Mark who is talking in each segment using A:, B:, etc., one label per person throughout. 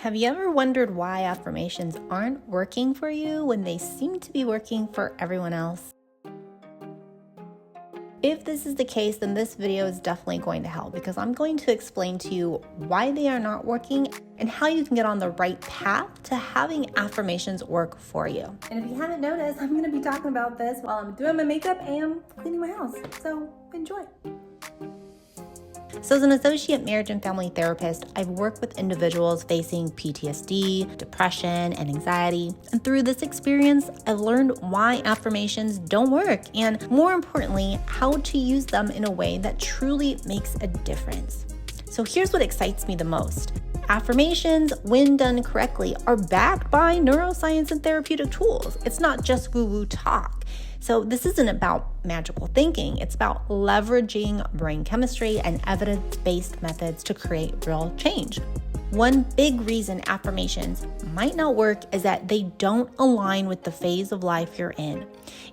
A: Have you ever wondered why affirmations aren't working for you when they seem to be working for everyone else? If this is the case, then this video is definitely going to help because I'm going to explain to you why they are not working and how you can get on the right path to having affirmations work for you. And if you haven't noticed, I'm going to be talking about this while I'm doing my makeup and cleaning my house. So enjoy. So as an associate marriage and family therapist, I've worked with individuals facing PTSD, depression, and anxiety. And through this experience, I've learned why affirmations don't work and, more importantly, how to use them in a way that truly makes a difference. So here's what excites me the most. Affirmations, when done correctly, are backed by neuroscience and therapeutic tools. It's not just woo-woo talk. So this isn't about magical thinking. It's about leveraging brain chemistry and evidence-based methods to create real change. One big reason affirmations might not work is that they don't align with the phase of life you're in.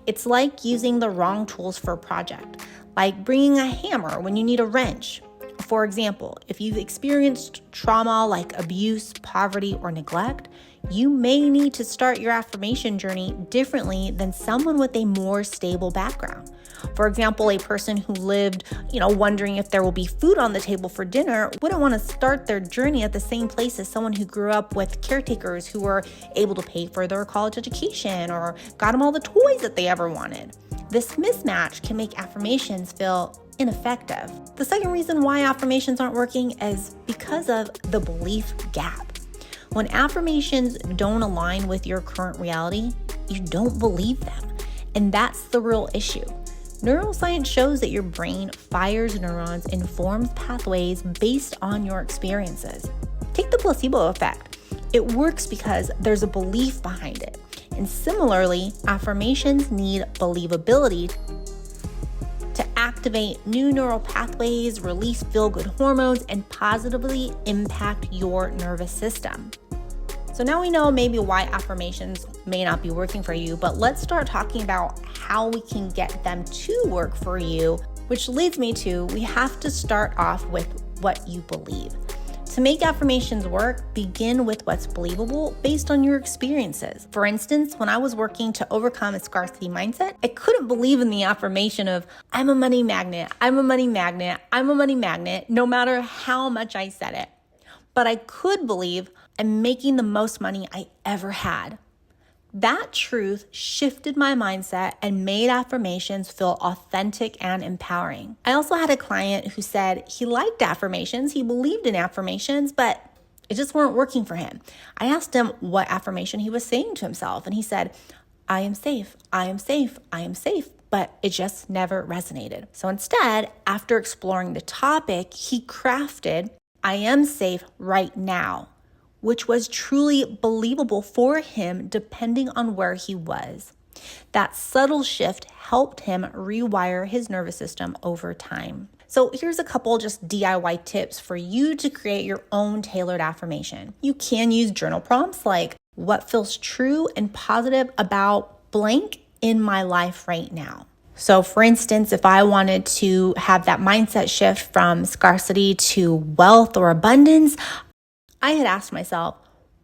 A: It's like using the wrong tools for a project, like bringing a hammer when you need a wrench. For example, if you've experienced trauma like abuse, poverty, or neglect, you may need to start your affirmation journey differently than someone with a more stable background. For example, a person who lived, wondering if there will be food on the table for dinner wouldn't want to start their journey at the same place as someone who grew up with caretakers who were able to pay for their college education or got them all the toys that they ever wanted. This mismatch can make affirmations feel ineffective. The second reason why affirmations aren't working is because of the belief gap. When affirmations don't align with your current reality, you don't believe them. And that's the real issue. Neuroscience shows that your brain fires neurons and forms pathways based on your experiences. Take the placebo effect. It works because there's a belief behind it. And similarly, affirmations need believability to activate new neural pathways, release feel-good hormones, and positively impact your nervous system. So now we know maybe why affirmations may not be working for you, but let's start talking about how we can get them to work for you, which leads me to we have to start off with what you believe. To make affirmations work, begin with what's believable based on your experiences. For instance, when I was working to overcome a scarcity mindset, I couldn't believe in the affirmation of, I'm a money magnet, I'm a money magnet, I'm a money magnet, no matter how much I said it. But I could believe I'm making the most money I ever had. That truth shifted my mindset and made affirmations feel authentic and empowering. I also had a client who said he liked affirmations, he believed in affirmations, but it just weren't working for him. I asked him what affirmation he was saying to himself, and he said, I am safe, I am safe, I am safe. But it just never resonated. So instead, after exploring the topic, he crafted, I am safe right now, which was truly believable for him depending on where he was. That subtle shift helped him rewire his nervous system over time. So here's a couple just DIY tips for you to create your own tailored affirmation. You can use journal prompts like, what feels true and positive about blank in my life right now? So for instance, if I wanted to have that mindset shift from scarcity to wealth or abundance, I had asked myself,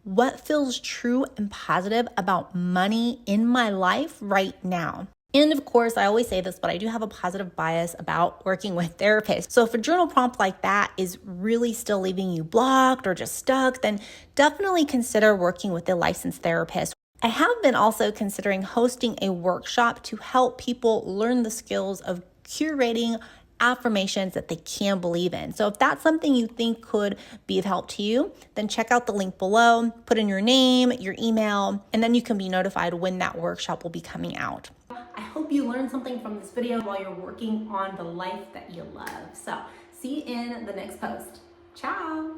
A: what feels true and positive about money in my life right now? And of course, I always say this, but I do have a positive bias about working with therapists. So if a journal prompt like that is really still leaving you blocked or just stuck, then definitely consider working with a licensed therapist. I have been also considering hosting a workshop to help people learn the skills of curating affirmations that they can believe in. So if that's something you think could be of help to you, then check out the link below, put in your name, your email, and then you can be notified when that workshop will be coming out. I hope you learned something from this video while you're working on the life that you love. So see you in the next post. Ciao.